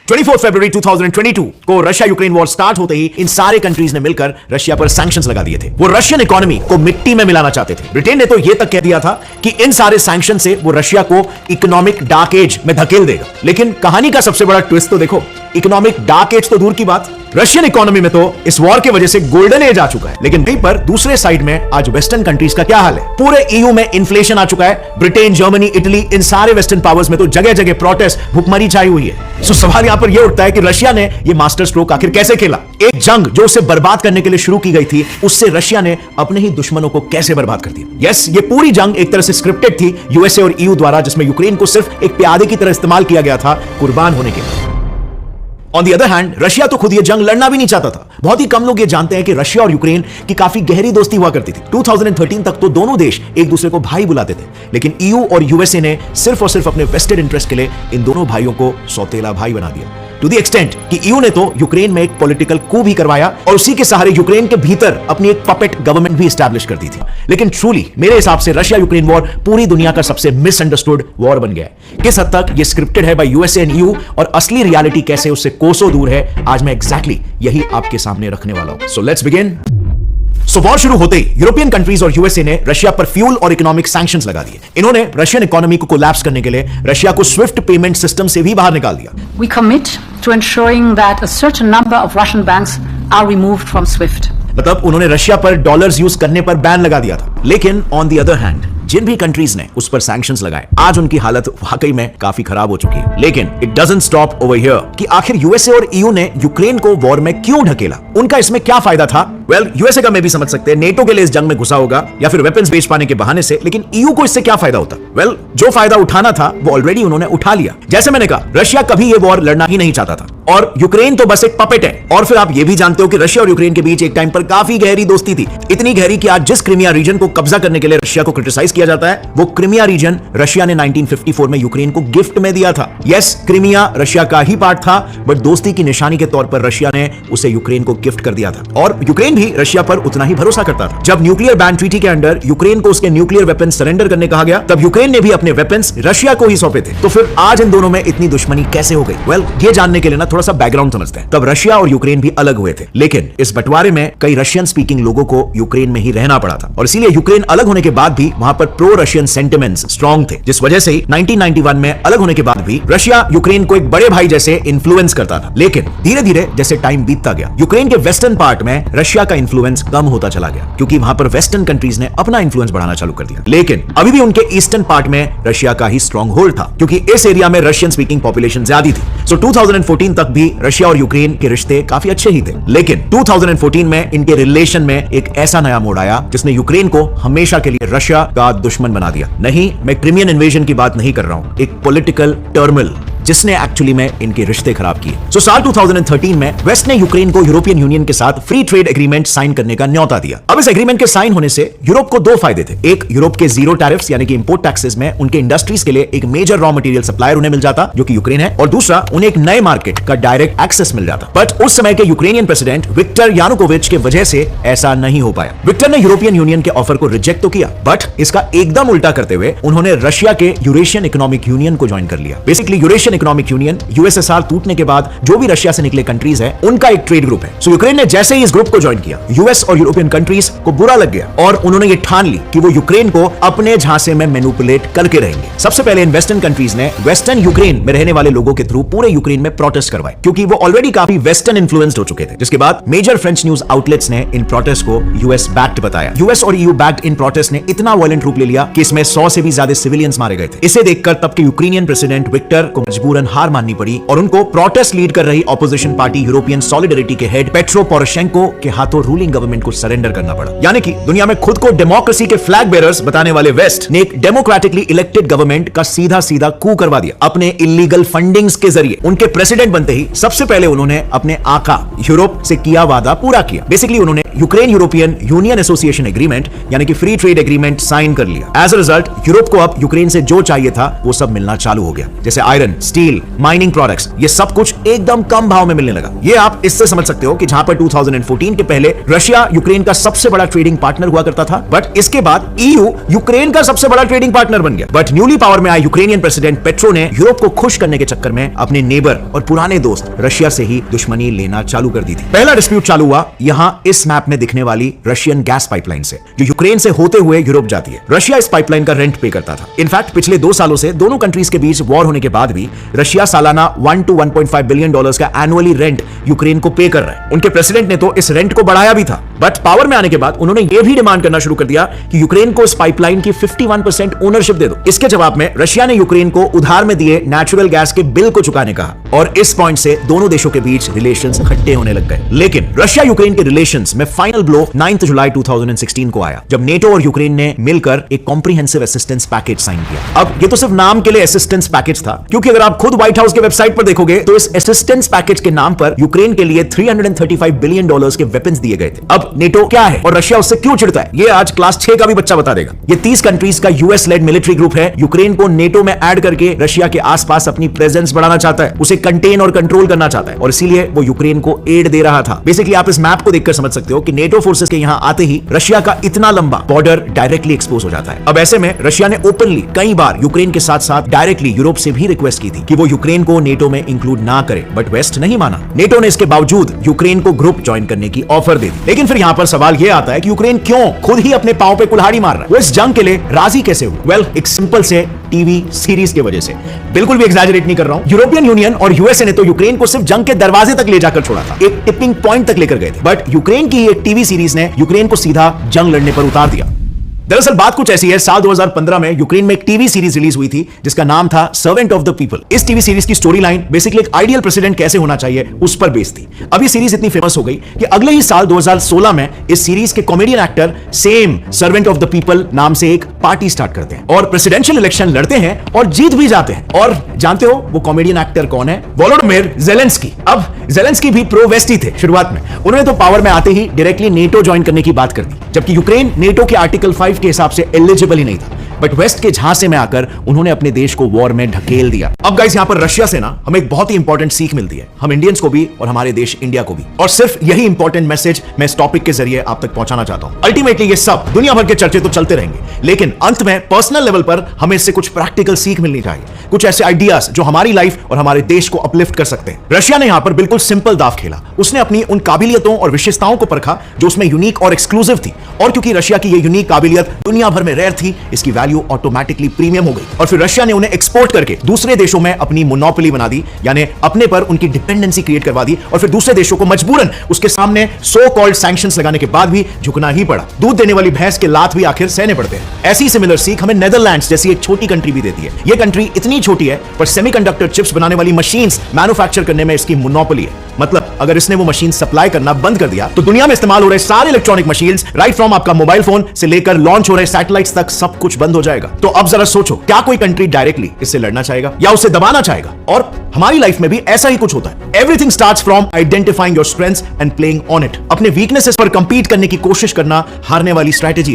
24 फरवरी 2022 को Russia Ukraine war start होते ही इन सारे कंट्रीज ने मिलकर रशिया पर सैंक्शंस लगा दिए थे। वो रशियन इकोनॉमी को मिट्टी में मिलाना चाहते थे। ब्रिटेन ने तो यह तक कह दिया था कि इन सारे सैंक्शन से वो रशिया को इकोनॉमिक डार्क एज में धकेल देगा। लेकिन कहानी का सबसे बड़ा ट्विस्ट तो देखो, इकोनॉमिक डार्क एज तो दूर की बात, रशियन इकोनॉमी में तो इस वॉर की वजह से गोल्डन एज आ चुका है। लेकिन वहीं पर दूसरे साइड में आज वेस्टर्न कंट्रीज का क्या हाल है? पूरे ईयू में इन्फ्लेशन आ चुका है। ब्रिटेन, जर्मनी, इटली, इन सारे वेस्टर्न पावर्स में तो जगह जगह प्रोटेस्ट, भुखमरी छाई हुई है। सो सवाल यहां पर यह उठता है कि रशिया ने यह मास्टर स्ट्रोक आखिर कैसे खेला? एक जंग जो उसे बर्बाद करने के लिए शुरू की गई थी, उससे रशिया ने अपने ही दुश्मनों को कैसे बर्बाद कर दिया? यस, ये पूरी जंग एक तरह से स्क्रिप्टेड थी यूएसए और ईयू द्वारा, जिसमें यूक्रेन को सिर्फ एक प्यादे की तरह इस्तेमाल किया गया था कुर्बान होने के लिए। On the other hand, Russia तो खुद ये जंग लड़ना भी नहीं चाहता था। बहुत ही कम लोग ये जानते हैं कि रशिया और यूक्रेन की काफी गहरी दोस्ती हुआ करती थी। 2013 तक तो दोनों देश एक दूसरे को भाई बुलाते थे। लेकिन ईयू और यूएसए ने सिर्फ और सिर्फ अपने वेस्टेड इंटरेस्ट के लिए इन दोनों भाइयों को सौतेला भाई बना दिया। टू द एक्सटेंट कि ईयू ने तो यूक्रेन में एक पॉलिटिकल कू भी करवाया और उसी के सहारे यूक्रेन के भीतर अपनी एक पपेट गवर्नमेंट भी एस्टैब्लिश कर दी थी। लेकिन ट्रूली मेरे हिसाब से रशिया यूक्रेन वॉर पूरी दुनिया का सबसे मिसअंडरस्टूड वॉर बन गया है। किस हद तक ये स्क्रिप्टेड है बाय यूएसए एंड ईयू और असली रियलिटी कैसे उससे कोसों दूर है, आज मैं एग्जैक्टली यही आपके सामने रखने वाला हूं। So let's begin. वॉर शुरू होते ही यूरोपियन कंट्रीज और यूएसए ने रशिया पर फ्यूल और इकोनॉमिक सैंक्शंस लगा दिए। इन्होंने रशियन इकोनॉमी को कोलैप्स करने के लिए रशिया को स्विफ्ट पेमेंट सिस्टम से भी बाहर निकाल दिया। We commit to ensuring that a certain number of Russian banks are removed from SWIFT. मतलब उन्होंने रशिया पर डॉलर्स यूज करने पर बैन लगा दिया था। लेकिन ऑन द अदर हैंड, जिन भी कंट्रीज ने उस पर सैंक्शंस लगाए, आज उनकी हालत वाकई में काफी खराब हो चुकी है। लेकिन it doesn't stop over here कि आखिर यूएसए और ईयू ने यूक्रेन को वॉर में क्यों ढकेला? उनका इसमें क्या फायदा था? वेल, यूएसए का मैं भी समझ सकते हैं, नेटो के लिए इस जंग में घुसा होगा या फिर वेपन्स बेच पाने के बहाने से। लेकिन ईयू को इससे क्या फायदा होता? वेल, जो फायदा उठाना था वो ऑलरेडी उन्होंने उठा लिया। जैसे मैंने कहा, रशिया कभी ये वॉर लड़ना ही नहीं चाहता था और यूक्रेन तो बस एक पपेट है। और फिर आप ये भी जानते हो कि रशिया और यूक्रेन के बीच एक टाइम पर काफी गहरी दोस्ती थी, इतनी गहरी कि आज जिस क्रीमिया रीजन को कब्जा करने के लिए रशिया को क्रिटिसाइज किया जाता है, वो क्रीमिया रीजन रशिया ने 1954 में यूक्रेन को गिफ्ट में दिया था। यस, क्रीमिया रशिया का ही पार्ट था, बट दोस्ती की निशानी के तौर पर रशिया ने उसे यूक्रेन को गिफ्ट कर दिया था। और यूक्रेन भी रशिया पर उतना ही भरोसा करता था। जब न्यूक्लियर बैन ट्रीटी के अंडर यूक्रेन को उसके न्यूक्लियर वेपन सरेंडर करने कहा गया, तब यूक्रेन ने भी अपने वेपन्स रशिया को ही सौंपे थे। तो फिर आज इन दोनों में इतनी दुश्मनी कैसे हो गई? वेल, ये जानने के लिए ना थोड़ा सा बैकग्राउंड समझते हैं। तब रशिया और यूक्रेन भी अलग हुए थे, लेकिन इस बंटवारे में कई रशियन स्पीकिंग लोगों को यूक्रेन में ही रहना पड़ा था और इसीलिए यूक्रेन अलग होने के बाद भी वहां पर प्रो रशियन सेंटिमेंट्स स्ट्रांग थे, जिस वजह से 1991 में अलग होने के बाद भी रशिया यूक्रेन को एक बड़े भाई जैसे इन्फ्लुएंस करता था। लेकिन धीरे धीरे जैसे टाइम बीतता गया, यूक्रेन के वेस्टर्न पार्ट में रशिया का इन्फ्लुएंस कम होता चला गया, क्योंकि वहां पर वेस्टर्न कंट्रीज ने अपना इन्फ्लुएंस बढ़ाना चालू कर दिया। लेकिन अभी भी उनके ईस्टर्न पार्ट में रशिया का ही स्ट्रांग होल्ड था, क्योंकि इस एरिया में रशियन स्पीकिंग पॉपुलेशन ज्यादा थी। सो 2014 तक भी रशिया और यूक्रेन के रिश्ते काफी अच्छे ही थे। लेकिन 2014 में इनके रिलेशन में एक ऐसा नया मोड़ आया जिसने यूक्रेन को हमेशा के लिए रशिया का दुश्मन बना दिया। नहीं, मैं क्रीमियन इन्वेजन की बात नहीं कर रहा हूं, एक पॉलिटिकल टर्मोइल जिसने एक्चुअली में इनके रिश्ते खराब किए। सो साल 2013 में वेस्ट ने यूक्रेन को यूरोपियन यूनियन के साथ फ्री ट्रेड एग्रीमेंट साइन करने का न्योता दिया। अब इस एग्रीमेंट के साइन होने से यूरोप को दो फायदे थे। एक, यूरोप के जीरो टैरिफ्स यानी कि इंपोर्ट टैक्सेस में उनके इंडस्ट्रीज के लिए एक मेजर रॉ मटेरियल सप्लायर उन्हें मिल जाता, जो कि यूक्रेन है, और दूसरा, उन्हें एक नए मार्केट का डायरेक्ट एक्सेस मिल जाता। बट उस समय के यूक्रेनियन प्रेसिडेंट विक्टर यानुकोविच के वजह से ऐसा नहीं हो पाया। विक्टर ने यूरोपियन यूनियन के ऑफर को रिजेक्ट तो किया, बट इसका एकदम उल्टा करते हुए उन्होंने रशिया के यूरेशियन इकोनॉमिक यूनियन को ज्वाइन कर लिया। Basically Eurasian economic union USSR टूटने के बाद जो भी रशिया से निकले कंट्रीज है, उनका एक ट्रेड ग्रुप है। सो यूक्रेन ने जैसे ही इस ग्रुप को ज्वाइन किया, यूएस और यूरोपियन कंट्रीज को बुरा लग गया और उन्होंने ये ठान ली कि वो यूक्रेन को अपने झांसे में मैनिपुलेट करके रहेंगे। सबसे पहले इन वेस्टर्न कंट्रीज ने वेस्टर्न यूक्रेन में रहने वाले लोगों के थ्रू पूरे यूक्रेन में प्रोटेस्ट करवाए, क्योंकि वो ऑलरेडी काफी वेस्टर्न इन्फ्लुएंस्ड हो चुके थे। जिसके बाद मेजर फ्रेंच न्यूज आउटलेट्स ने इन प्रोटेस्ट को यूएस बैक्ड बताया। यूएस और ईयू बैक्ड इन प्रोटेस्ट ने इतना वायलेंट रूप ले लिया कि इसमें 100 से भी ज्यादा सिविलियंस मारे गए थे। इसे देखकर तब के यूक्रेनियन प्रेसिडेंट विक्टर को मजबूरन हार माननी पड़ी और उनको प्रोटेस्ट लीड कर रही ऑपोजिशन पार्टी यूरोपियन सॉलिडरिटी के हेड पेट्रो पोरोशेंको के हाथों रूलिंग गवर्नमेंट को सरेंडर करना पड़ा। यानी कि दुनिया में खुद को डेमोक्रेसी के फ्लैग बेरर्स बताने वाले वेस्ट ने एक डेमोक्रेटिकली इलेक्टेड गवर्नमेंट का सीधा सीधा कू करवा दिया। अपने इलीगल फंडिंग्स के जरिए उनके प्रेसिडेंट बनते ही सबसे पहले उन्होंने अपने आका यूरोप से किया वादा पूरा किया। बेसिकली उन्होंने Ukraine European union association agreement यानी कि फ्री ट्रेड एग्रीमेंट साइन कर लिया। एज अ रिजल्ट यूरोप को अब यूक्रेन से जो चाहिए था वो सब मिलना चालू हो गया, जैसे आयरन, स्टील, माइनिंग प्रोडक्ट्स, ये सब कुछ एकदम कम भाव में मिलने लगा। ये आप इससे समझ सकते हो कि जहां पर 2014 के पहले रशिया यूक्रेन का सबसे बड़ा ट्रेडिंग पार्टनर हुआ करता था, बट इसके बाद ईयू यूक्रेन का सबसे बड़ा ट्रेडिंग पार्टनर बन गया। बट न्यूली पावर में आए यूक्रेनियन प्रेसिडेंट पेट्रो ने यूरोप को खुश करने के चक्कर में अपने नेबर और पुराने दोस्त रशिया से ही दुश्मनी लेना चालू कर दी थी। पहला डिस्प्यूट चालू हुआ यहां इस मैप में दिखने वाली रशियन गैस पाइपलाइन से, जो यूक्रेन से होते हुए यूरोप जाती है। रशिया इस पाइपलाइन का रेंट पे करता था। इनफैक्ट पिछले 2 सालों से दोनों कंट्रीज के बीच वॉर होने के बाद भी रशिया सालाना 1 to 1.5 बिलियन डॉलर्स का एनुअली रेंट यूक्रेन को पे कर रहा है। उनके प्रेसिडेंट ने तो इस रेंट को बढ़ाया भी था, बट पावर में आने के बाद उन्होंने यह भी डिमांड करना शुरू कर दिया कि यूक्रेन को इस पाइपलाइन की 51% ओनरशिप दे दो। इसके जवाब में रशिया ने यूक्रेन को उधार में दिए नेचुरल गैस के बिल को चुकाने कहा, और इस पॉइंट से दोनों देशों के बीच रिलेशंस खट्टे होने लग गए। लेकिन रशिया यूक्रेन के रिलेशंस में फाइनल ब्लो 9 जुलाई 2016 को आया, जब नेटो और यूक्रेन ने मिलकर एक कॉम्प्रिहेंसिव असिस्टेंस पैकेज साइन किया। अब ये तो सिर्फ नाम के लिए असिस्टेंस पैकेज था, क्योंकि अगर आप खुद व्हाइट हाउस के वेबसाइट पर देखोगे तो इस असिस्टेंस पैकेज के नाम पर यूक्रेन के लिए 335 बिलियन डॉलर्स के वेपन्स दिए गए थे। अब नेटो क्या है और रशिया उससे क्यों चिढ़ता है, ये आज क्लास 6 का भी बच्चा बता देगा। ये 30 कंट्रीज का यूएस लेड मिलिट्री ग्रुप है। यूक्रेन को नेटो में ऐड करके रशिया के आसपास अपनी प्रेजेंस बढ़ाना चाहता है, उसे कंटेन और कंट्रोल करना चाहता है, और इसीलिए वो यूक्रेन को एड दे रहा था। बेसिकली आप इस मैप को देखकर समझ सकते हो कि नेटो फोर्सेस के यहां आते ही रशिया का इतना लंबा बॉर्डर डायरेक्टली एक्सपोज हो जाता है। अब ऐसे में रशिया ने ओपनली कई बार यूक्रेन के साथ साथ डायरेक्टली यूरोप से भी रिक्वेस्ट की थी कि वो यूक्रेन को नेटो में इंक्लूड ना करे, बट वेस्ट नहीं माना। नेटो ने इसके बावजूद यूक्रेन को ग्रुप ज्वाइन करने की ऑफर दे दी। लेकिन फिर यहां पर सवाल यह आता है कि यूक्रेन क्यों खुद ही अपने पांव पे कुल्हाड़ी मार रहा है, वो इस जंग के लिए राजी कैसे हुआ? वेल, एक सिंपल से टीवी सीरीज की वजह से। बिल्कुल भी एग्जैजरेट नहीं कर रहा हूं। यूरोपियन यूनियन और यूएसए ने तो यूक्रेन को सिर्फ जंग के दरवाजे तक ले जाकर छोड़ा था, एक टिपिंग पॉइंट तक लेकर गए थे, बट यूक्रेन की एक टीवी सीरीज ने यूक्रेन को सीधा जंग लड़ने पर उतार दिया। दरअसल बात कुछ ऐसी है, साल 2015 में यूक्रेन में एक टीवी सीरीज रिलीज हुई थी जिसका नाम था सर्वेंट ऑफ द पीपल। इस टीवी सीरीज की स्टोरी लाइन बेसिकली एक आइडियल प्रेसिडेंट कैसे होना चाहिए उस पर बेस्ड थी। अब ये सीरीज इतनी फेमस हो गई कि अगले ही साल 2016 में इस सीरीज के comedian actor same servant of the people नाम से एक पार्टी स्टार्ट करते हैं और प्रेसिडेंशियल इलेक्शन लड़ते हैं और जीत भी जाते हैं। और जानते हो वो कॉमेडियन एक्टर कौन है? Volodymyr Zelensky. अब ज़ेलेंस्की भी प्रो वेस्ट ही थे शुरुआत में। उन्होंने तो पावर में आते ही डायरेक्टली नेटो ज्वाइन करने की बात कर दी, जबकि यूक्रेन नेटो के आर्टिकल 5 के हिसाब से एलिजिबल ही नहीं था, बट वेस्ट के झांसे में आकर उन्होंने अपने देश को वॉर में ढकेल दिया। अब गाइस यहां पर रशिया से ना हमें एक बहुत ही इंपॉर्टेंट सीख मिलती है, हम इंडियंस को भी और हमारे देश इंडिया को भी। और सिर्फ यही इंपॉर्टेंट मैसेज मैं इस टॉपिक के जरिए आप तक पहुंचाना चाहता हूं। अल्टीमेटली ये सब दुनिया भर के चर्चे तो चलते रहेंगे, लेकिन अंत में पर्सनल लेवल पर हमें इससे कुछ प्रैक्टिकल सीख मिलनी चाहिए, कुछ ऐसे आइडियाज जो हमारी लाइफ और हमारे देश को अपलिफ्ट कर सकते हैं। रशिया ने यहां पर बिल्कुल सिंपल दाव खेला। उसने अपनी उन काबिलियतों और विशेषताओं को परखा जो उसमें यूनिक और एक्सक्लूसिव थी, और क्योंकि रशिया की ये यूनिक काबिलियत दुनिया भर में रेयर थी, इसकी वैल्यू ऑटोमेटिकली प्रीमियम हो गई। और फिर रशिया ने उन्हें एक्सपोर्ट करके दूसरे देशों में अपनी मोनोपोली बना दी, यानी अपने पर उनकी डिपेंडेंसी क्रिएट करवा दी, और फिर दूसरे देशों को मजबूरन उसके सामने सो कॉल्ड सैंक्शंस लगाने के बाद भी झुकना ही पड़ा। दूध देने वाली भैंस के लात भी आखिर सहने पड़ते हैं। ऐसी सिमिलर सीख हमें नेदरलैंड्स जैसी एक छोटी कंट्री भी देती है। ये कंट्री इतनी छोटी है पर सेमीकंडक्टर चिप्स बनाने वाली मशीन्स मैन्युफैक्चर करने में इसकी मोनोपोली है। मतलब अगर इसने वो मशीन सप्लाई करना बंद कर दिया तो दुनिया में इस्तेमाल हो रहे सारे इलेक्ट्रॉनिक मशीन्स, राइट फ्रॉम आपका मोबाइल फोन से लेकर लॉन्च हो रहे सैटेलाइट्स तक, सब कुछ बंद हो जाएगा। तो अब जरा सोचो, क्या कोई कंट्री डायरेक्टली इससे लड़ना चाहेगा या उसे दबाना चाहेगा? और हमारी लाइफ में भी ऐसा ही कुछ होता है। Everything starts from identifying your strengths and playing on it. अपने वीकनेसेस पर कंपीट करने की कोशिश करना हारने वाली स्ट्रैटेजी है।